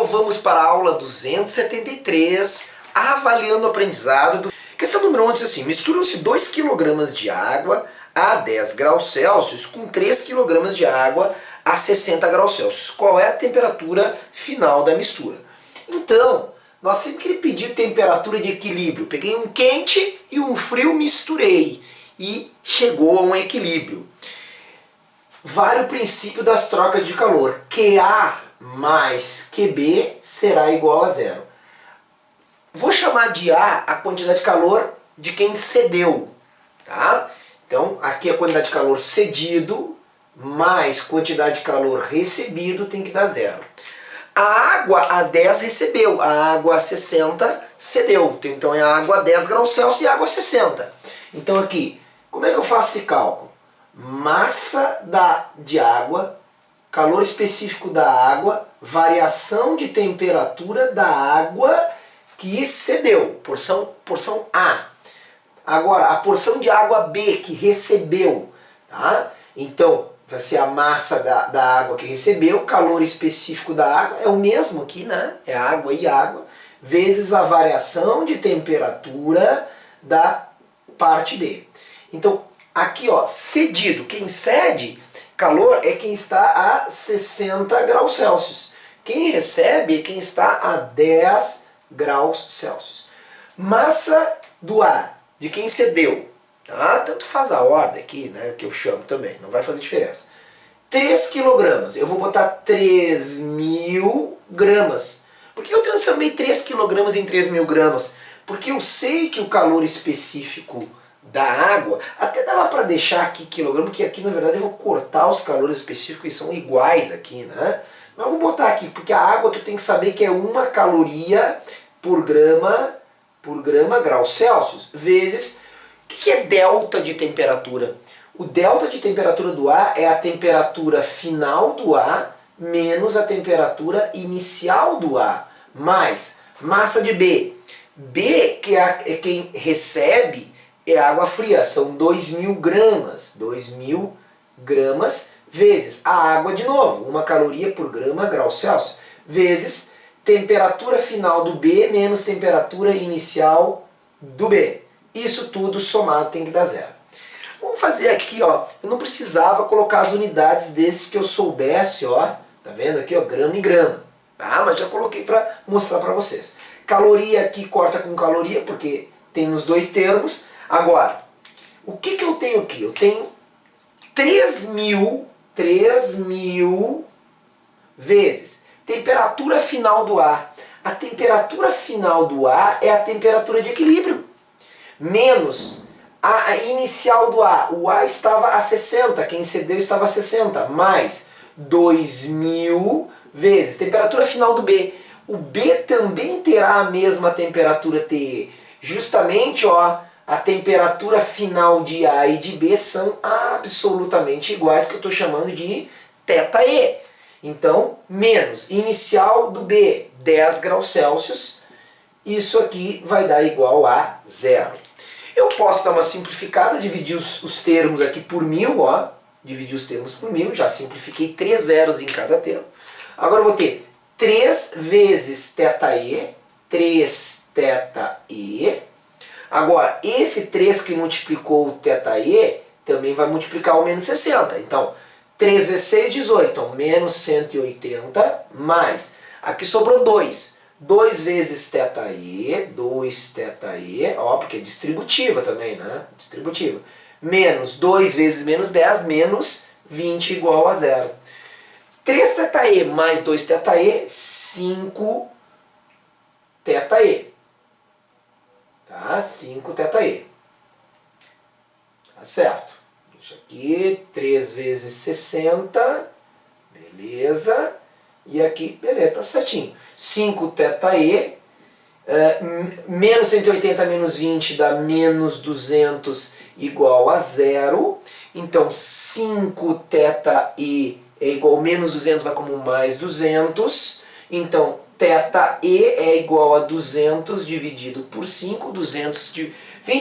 vamos para a aula 273, avaliando o aprendizado. Questão número 1 diz assim: misturam-se 2 kg de água a 10 graus Celsius com 3 kg de água a 60 graus Celsius. Qual é a temperatura final da mistura? Então, nós sempre queremos pedir temperatura de equilíbrio. Peguei um quente e um frio, misturei e chegou a um equilíbrio. Vale o princípio das trocas de calor. QA mais QB será igual a zero. Vou chamar de A a quantidade de calor de quem cedeu. Tá? Então, aqui a quantidade de calor cedido mais quantidade de calor recebido tem que dar zero. A água a 10 recebeu, a água a 60 cedeu. Então é a água a 10 graus Celsius e a água a 60. Então aqui, como é que eu faço esse cálculo? Massa de água, calor específico da água, variação de temperatura da água que cedeu, porção A. Agora, a porção de água B que recebeu, tá? Então, vai ser a massa da água que recebeu, calor específico da água, é o mesmo aqui, né? É água e água, vezes a variação de temperatura da parte B. Então, aqui, ó, cedido, quem cede calor é quem está a 60 graus Celsius. Quem recebe é quem está a 10 graus Celsius. Massa do ar, de quem cedeu, tá? Tanto faz a ordem aqui, né, que eu chamo também, não vai fazer diferença. 3 kg, eu vou botar 3.000 gramas. Por que eu transformei 3 kg em 3.000 gramas? Porque eu sei que o calor específico da água, até dava para deixar aqui quilograma, que aqui na verdade eu vou cortar os calores específicos e são iguais aqui, né? Mas eu vou botar aqui, porque a água tu tem que saber que é 1 caloria por grama graus Celsius, vezes, o que é delta de temperatura? O delta de temperatura do ar é a temperatura final do ar menos a temperatura inicial do ar, mais massa de B. B, que é quem recebe, é água fria, são 2.000 gramas. 2.000 gramas vezes a água de novo, 1 caloria por graus Celsius, vezes temperatura final do B menos temperatura inicial do B. Isso tudo somado tem que dar zero. Vamos fazer aqui, ó, eu não precisava colocar as unidades desses que eu soubesse, ó, tá vendo aqui, ó, grama e grama, tá? Mas já coloquei para mostrar para vocês. Caloria aqui corta com caloria, porque tem nos dois termos. Agora, o que eu tenho aqui? Eu tenho 3.000 vezes temperatura final do ar. A temperatura final do ar é a temperatura de equilíbrio, menos a inicial do ar. O ar estava a 60, quem cedeu estava a 60, mais 2.000 vezes temperatura final do B. O B também terá a mesma temperatura TE. Justamente, ó, a temperatura final de A e de B são absolutamente iguais, que eu estou chamando de θE. Então, menos inicial do B, 10 graus Celsius, isso aqui vai dar igual a zero. Eu posso dar uma simplificada, dividir os termos aqui por 1.000, ó, dividir os termos por 1.000, já simplifiquei 3 zeros em cada termo. Agora eu vou ter 3 vezes θE, 3θE. Agora, esse 3 que multiplicou o θE também vai multiplicar o menos 60. Então, 3 vezes 6, 18. Então, menos 180, mais. Aqui sobrou 2. 2 vezes θE, 2θE, ó, porque é distributiva também, né? Distributiva. Menos 2 vezes menos 10, menos 20 igual a zero. 3θE mais 2θE, 5θE. Tá? 5θE. Tá certo. Deixa aqui, 3 vezes 60, beleza. E aqui, beleza, tá certinho. 5θE, menos 180 menos 20 dá menos 200 igual a zero. Então, 5θE é igual a menos 200, vai como mais 200. Então, θE é igual a 200 dividido por 5. 20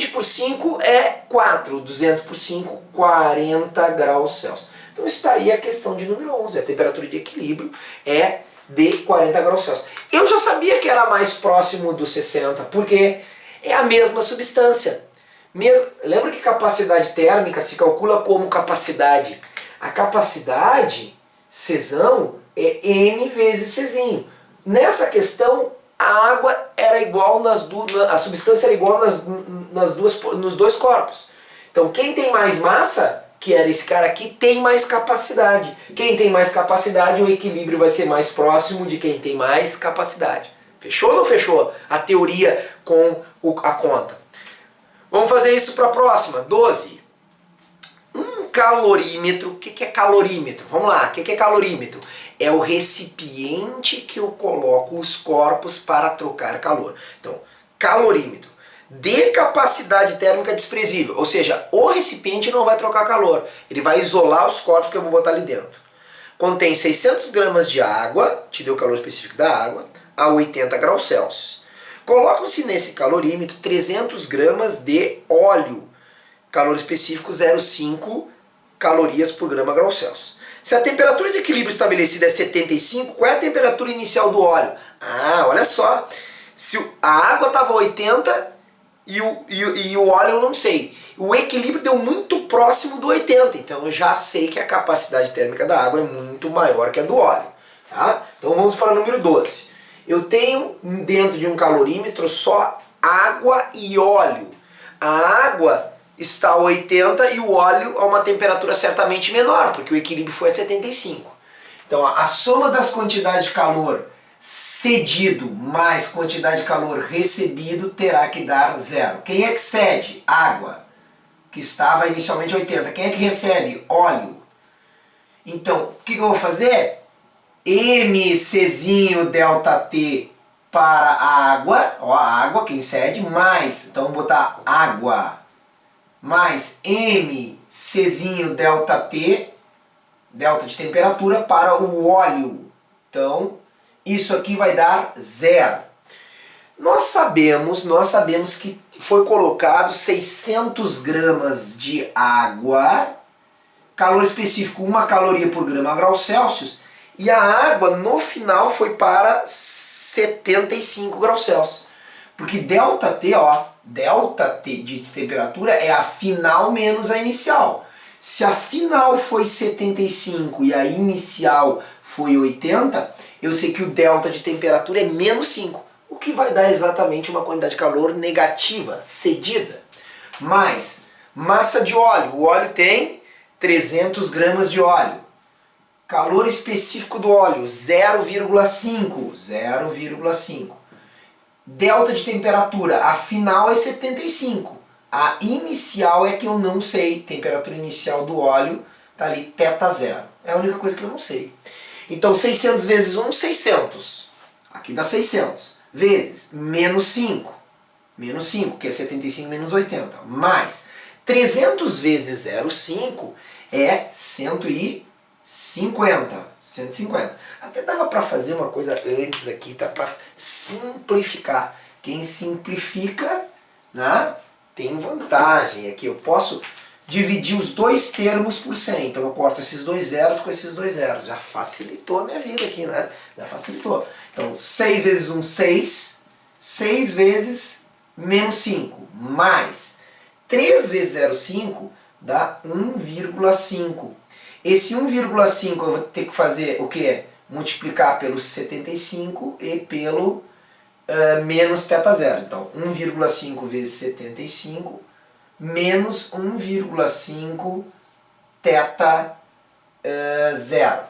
por 5 é 4. 200 por 5, 40 graus Celsius. Então está aí a questão de número 11. A temperatura de equilíbrio é de 40 graus Celsius. Eu já sabia que era mais próximo dos 60, porque é a mesma substância. Lembra que capacidade térmica se calcula como capacidade? A capacidade, Czão, é N vezes Czinho. Nessa questão, a água era igual a substância era igual nos dois corpos. Então quem tem mais massa, que era esse cara aqui, tem mais capacidade. Quem tem mais capacidade, o equilíbrio vai ser mais próximo de quem tem mais capacidade. Fechou ou não fechou a teoria com a conta? Vamos fazer isso para a próxima. 12. Um calorímetro. O que é calorímetro? Vamos lá, o que é calorímetro? É o recipiente que eu coloco os corpos para trocar calor. Então, calorímetro. De capacidade térmica desprezível. Ou seja, o recipiente não vai trocar calor. Ele vai isolar os corpos que eu vou botar ali dentro. Contém 600 gramas de água, te deu o calor específico da água, a 80 graus Celsius. Colocam-se nesse calorímetro 300 gramas de óleo. Calor específico 0,5 calorias por grama grau Celsius. Se a temperatura de equilíbrio estabelecida é 75, qual é a temperatura inicial do óleo? Ah, olha só. Se a água estava 80 e o óleo eu não sei. O equilíbrio deu muito próximo do 80, então eu já sei que a capacidade térmica da água é muito maior que a do óleo. Tá? Então vamos para o número 12. Eu tenho dentro de um calorímetro só água e óleo. A água está a 80 e o óleo a uma temperatura certamente menor, porque o equilíbrio foi a 75. Então a soma das quantidades de calor cedido mais quantidade de calor recebido terá que dar zero. Quem é que cede? Água, que estava inicialmente a 80. Quem é que recebe? Óleo. Então, o que eu vou fazer? MCzinho delta T para a água, ó, a água, quem cede, mais, então vamos botar água, mais MCzinho delta T, delta de temperatura, para o óleo. Então, isso aqui vai dar zero. Nós sabemos que foi colocado 600 gramas de água, calor específico 1 caloria por grama grau Celsius, e a água no final foi para 75 graus Celsius. Porque ΔT, ó, ΔT de temperatura é a final menos a inicial. Se a final foi 75 e a inicial foi 80, eu sei que o delta de temperatura é menos 5, o que vai dar exatamente uma quantidade de calor negativa, cedida. Mais massa de óleo. O óleo tem 300 gramas de óleo. Calor específico do óleo, 0,5. 0,5. Delta de temperatura, a final é 75. A inicial é que eu não sei. Temperatura inicial do óleo está ali, θ0. É a única coisa que eu não sei. Então 600 vezes 1, 600. Aqui dá 600. Vezes menos 5. Menos 5, que é 75 menos 80. Mais 300 vezes 0,5 é 150. 150. Até dava para fazer uma coisa antes aqui, tá? Para simplificar. Quem simplifica, né, tem vantagem. Aqui eu posso dividir os dois termos por 100. Então eu corto esses dois zeros com esses dois zeros. Já facilitou a minha vida aqui, né? Já facilitou. Então 6 vezes 1, 6. 6 vezes menos 5. Mais 3 vezes 0,5 dá 1,5. Esse 1,5 eu vou ter que fazer o quê? Multiplicar pelo 75 e pelo menos θ0. Então 1,5 vezes 75 menos 1,5 θ0.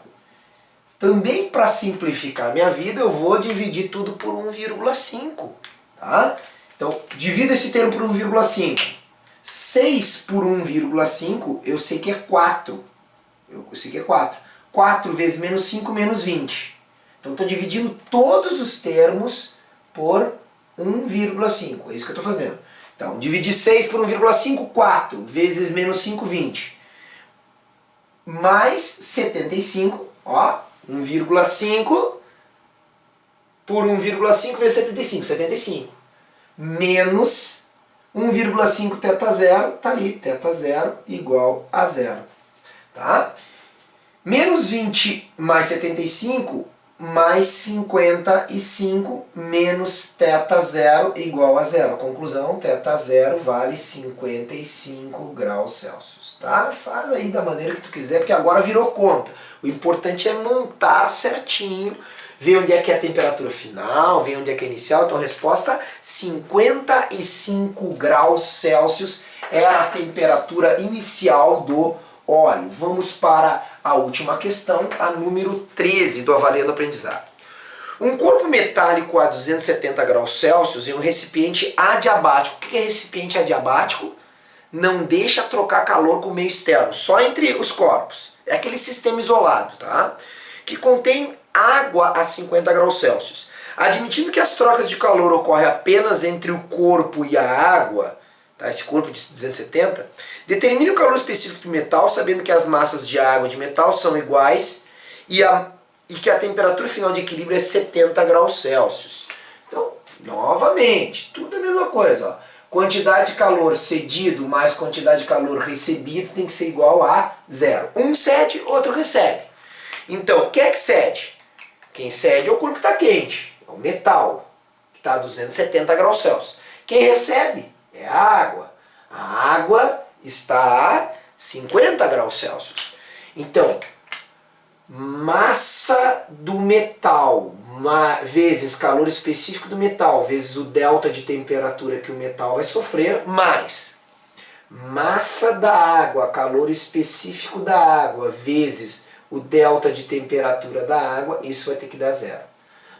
Também para simplificar minha vida eu vou dividir tudo por 1,5. Tá? Então divido esse termo por 1,5. 6 por 1,5 eu sei que é 4. Eu sei que é 4. 4 vezes menos 5 menos 20. Então estou dividindo todos os termos por 1,5. É isso que eu estou fazendo. Então, dividir 6 por 1,5, 4. Vezes menos 5, 20. Mais 75, ó. 1,5 por 1,5 vezes 75. 75. Menos 1,5 θ0, está ali. θ0 igual a 0. Tá? Menos 20 mais 75 mais 55 menos θ0 igual a zero. Conclusão, θ0 vale 55 graus Celsius. Tá? Faz aí da maneira que tu quiser, porque agora virou conta. O importante é montar certinho, ver onde é que é a temperatura final, ver onde é que é inicial. Então, resposta 55 graus Celsius é a temperatura inicial do óleo. Vamos para a última questão, a número 13 do Avaliando Aprendizado. Um corpo metálico a 270 graus Celsius em um recipiente adiabático. O que é recipiente adiabático? Não deixa trocar calor com o meio externo, só entre os corpos. É aquele sistema isolado, tá? Que contém água a 50 graus Celsius. Admitindo que as trocas de calor ocorrem apenas entre o corpo e a água, tá? Esse corpo de 270, determine o calor específico do metal, sabendo que as massas de água e de metal são iguais e que a temperatura final de equilíbrio é 70 graus Celsius. Então, novamente, tudo a mesma coisa. Ó. Quantidade de calor cedido mais quantidade de calor recebido tem que ser igual a zero. Um cede, outro recebe. Então, quem é que cede? Quem cede é o corpo que está quente, é o metal, que está a 270 graus Celsius. Quem recebe é a água. A água está a 50 graus Celsius. Então, massa do metal vezes calor específico do metal, vezes o delta de temperatura que o metal vai sofrer, mais massa da água, calor específico da água, vezes o delta de temperatura da água, isso vai ter que dar zero.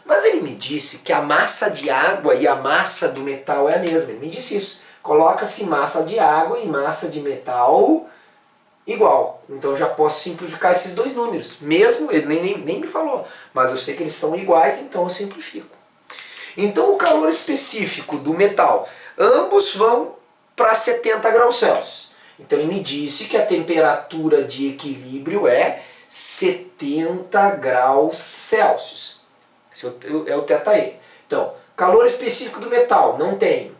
Mas ele me disse que a massa de água e a massa do metal é a mesma. Ele me disse isso. Coloca-se massa de água e massa de metal igual. Então eu já posso simplificar esses dois números. Mesmo, ele nem me falou, mas eu sei que eles são iguais, então eu simplifico. Então o calor específico do metal, ambos vão para 70 graus Celsius. Então ele me disse que a temperatura de equilíbrio é 70 graus Celsius. Esse é o θE. Então, calor específico do metal, não tenho.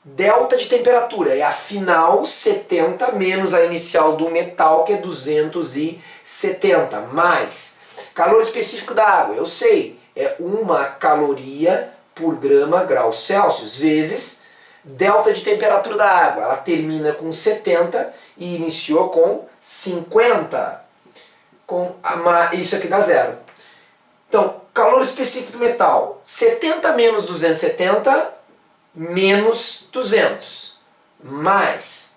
Delta de temperatura é a final 70 menos a inicial do metal, que é 270, mais calor específico da água, eu sei, é 1 caloria por grama grau Celsius, vezes delta de temperatura da água. Ela termina com 70 e iniciou com 50. Isso aqui dá zero. Então, calor específico do metal, 70 menos 270 menos 200, mais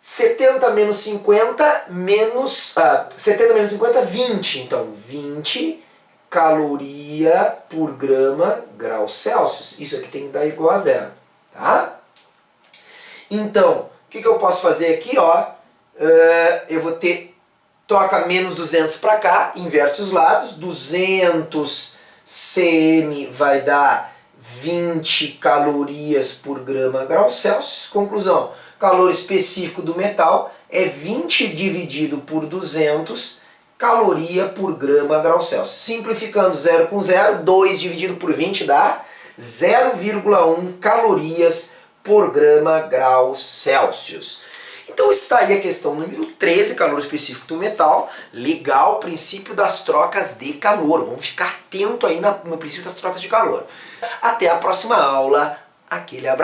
70 menos 50 menos 70 menos 50, 20. Então, 20 caloria por grama grau Celsius. Isso aqui tem que dar igual a zero. Tá? Então, o que eu posso fazer aqui? Ó, eu vou ter, toca menos 200 para cá, inverte os lados, 200 cm vai dar 20 calorias por grama grau Celsius. Conclusão, calor específico do metal é 20 dividido por 200 caloria por grama grau Celsius. Simplificando 0 com 0, 2 dividido por 20 dá 0,1 calorias por grama grau Celsius. Então está aí a questão número 13, calor específico do metal. Legal o princípio das trocas de calor. Vamos ficar atento aí no princípio das trocas de calor. Até a próxima aula. Aquele abraço.